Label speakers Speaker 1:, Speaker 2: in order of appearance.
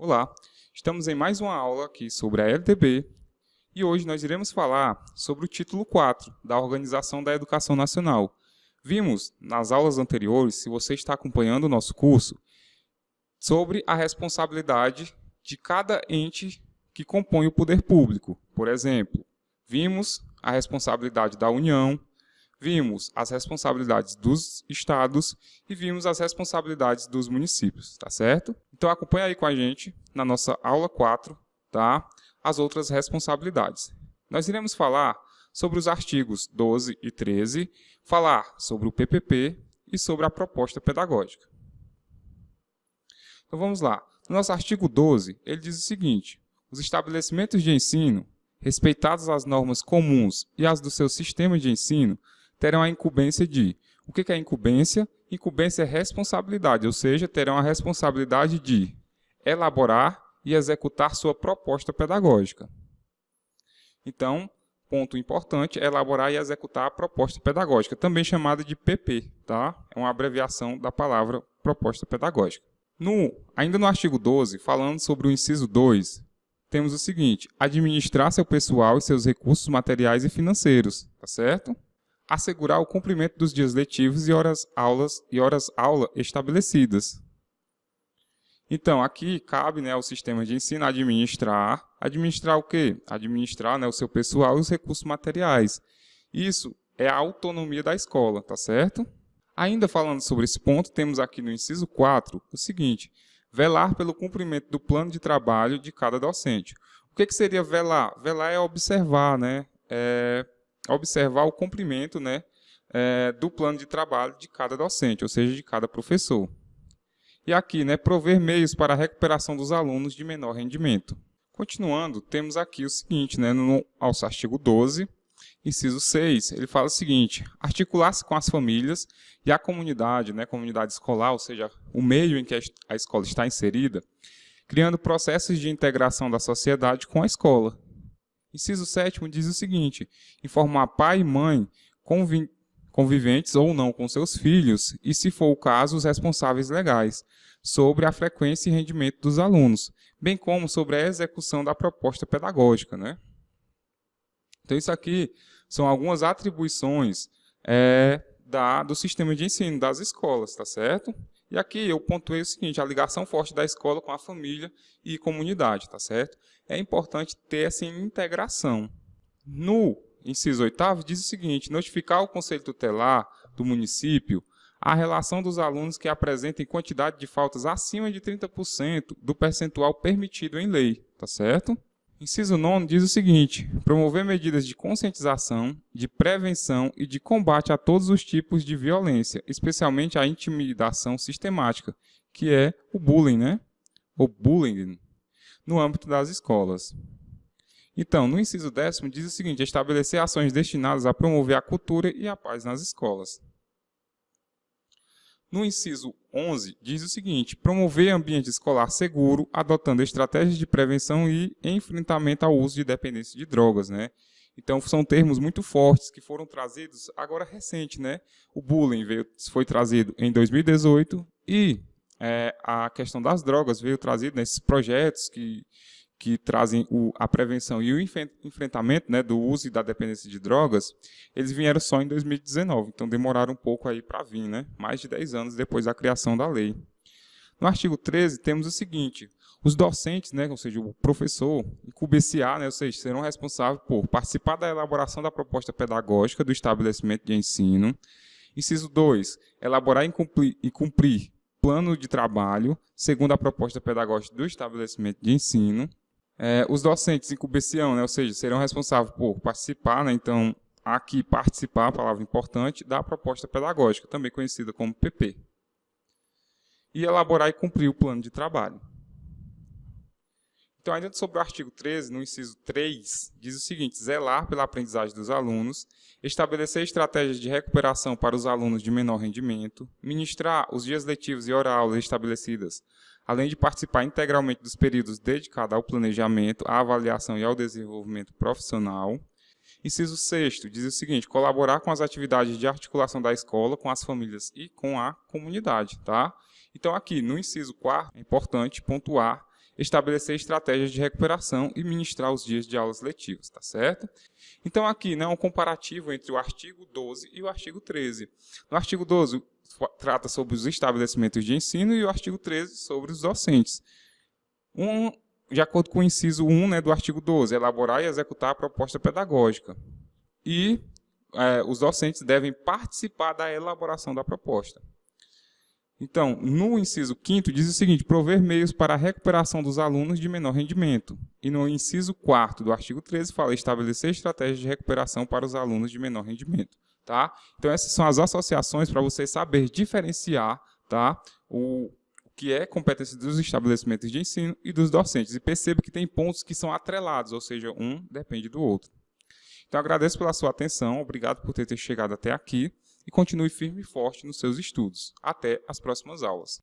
Speaker 1: Olá, estamos em mais uma aula aqui sobre a LDB e hoje nós iremos falar sobre o título 4 da Organização da Educação Nacional. Vimos nas aulas anteriores, se você está acompanhando o nosso curso, sobre a responsabilidade de cada ente que compõe o poder público. Por exemplo, vimos a responsabilidade da União, vimos as responsabilidades dos estados e vimos as responsabilidades dos municípios, tá certo? Então acompanha aí com a gente na nossa aula 4, tá? As outras responsabilidades. Nós iremos falar sobre os artigos 12 e 13, falar sobre o PPP e sobre a proposta pedagógica. Então vamos lá. No nosso artigo 12, ele diz o seguinte: os estabelecimentos de ensino, respeitadas as normas comuns e as do seu sistema de ensino, terão a incumbência de... O que é incumbência? Incumbência é responsabilidade, ou seja, terão a responsabilidade de elaborar e executar sua proposta pedagógica. Então, ponto importante é elaborar e executar a proposta pedagógica, também chamada de PP, tá? É uma abreviação da palavra proposta pedagógica. Ainda no artigo 12, falando sobre o inciso 2, temos o seguinte: administrar seu pessoal e seus recursos materiais e financeiros, tá certo? Assegurar o cumprimento dos dias letivos e horas-aula estabelecidas. Então, aqui cabe, ao sistema de ensino administrar o quê? Administrar, o seu pessoal e os recursos materiais. Isso é a autonomia da escola, tá certo? Ainda falando sobre esse ponto, temos aqui no inciso 4 o seguinte: velar pelo cumprimento do plano de trabalho de cada docente. O que seria velar? Velar é observar, observar o cumprimento do plano de trabalho de cada docente, ou seja, de cada professor. E aqui, prover meios para a recuperação dos alunos de menor rendimento. Continuando, temos aqui o seguinte, no nosso artigo 12, inciso 6, ele fala o seguinte: articular-se com as famílias e a comunidade, comunidade escolar, ou seja, o meio em que a escola está inserida, criando processos de integração da sociedade com a escola. Inciso 7 diz o seguinte: informar pai e mãe conviventes ou não com seus filhos, e, se for o caso, os responsáveis legais, sobre a frequência e rendimento dos alunos, bem como sobre a execução da proposta pedagógica. Então, isso aqui são algumas atribuições do sistema de ensino, das escolas, tá certo? E aqui eu pontuei o seguinte: a ligação forte da escola com a família e comunidade, tá certo? É importante ter essa integração. No inciso 8º diz o seguinte: notificar o Conselho Tutelar do município a relação dos alunos que apresentem quantidade de faltas acima de 30% do percentual permitido em lei, tá certo? Inciso 9 diz o seguinte: promover medidas de conscientização, de prevenção e de combate a todos os tipos de violência, especialmente a intimidação sistemática, que é o bullying, o bullying, no âmbito das escolas. Então, no inciso 10º diz o seguinte: estabelecer ações destinadas a promover a cultura e a paz nas escolas. No inciso 11 diz o seguinte: promover ambiente escolar seguro, adotando estratégias de prevenção e enfrentamento ao uso de dependência de drogas, Então, são termos muito fortes que foram trazidos agora recente, O bullying foi trazido em 2018 e a questão das drogas veio trazido nesses projetos que trazem a prevenção e o enfrentamento do uso e da dependência de drogas. Eles vieram só em 2019, então demoraram um pouco aí para vir, mais de 10 anos depois da criação da lei. No artigo 13 temos o seguinte: os docentes, ou seja, o professor, incumbenciar, ou seja, serão responsáveis por participar da elaboração da proposta pedagógica do estabelecimento de ensino. Inciso 2, elaborar e cumprir plano de trabalho segundo a proposta pedagógica do estabelecimento de ensino. Os docentes incumbenciam, ou seja, serão responsáveis por participar, então, aqui participar, a palavra importante, da proposta pedagógica, também conhecida como PP. E elaborar e cumprir o plano de trabalho. Então, ainda sobre o artigo 13, no inciso 3, diz o seguinte: zelar pela aprendizagem dos alunos, estabelecer estratégias de recuperação para os alunos de menor rendimento, ministrar os dias letivos e hora-aula estabelecidas, além de participar integralmente dos períodos dedicados ao planejamento, à avaliação e ao desenvolvimento profissional. Inciso 6º diz o seguinte: colaborar com as atividades de articulação da escola, com as famílias e com a comunidade, tá? Então, aqui, no inciso 4º, é importante pontuar estabelecer estratégias de recuperação e ministrar os dias de aulas letivas, tá certo? Então aqui, né, um comparativo entre o artigo 12 e o artigo 13. No artigo 12 trata sobre os estabelecimentos de ensino e o artigo 13 sobre os docentes. De acordo com o inciso 1, né, do artigo 12, elaborar e executar a proposta pedagógica. E os docentes devem participar da elaboração da proposta. Então, no inciso 5º diz o seguinte: prover meios para a recuperação dos alunos de menor rendimento. E no inciso 4º do artigo 13 fala estabelecer estratégias de recuperação para os alunos de menor rendimento. Tá? Então, essas são as associações para você saber diferenciar, tá, o que é competência dos estabelecimentos de ensino e dos docentes. E perceba que tem pontos que são atrelados, ou seja, um depende do outro. Então, agradeço pela sua atenção, obrigado por ter chegado até aqui e continue firme e forte nos seus estudos. Até as próximas aulas.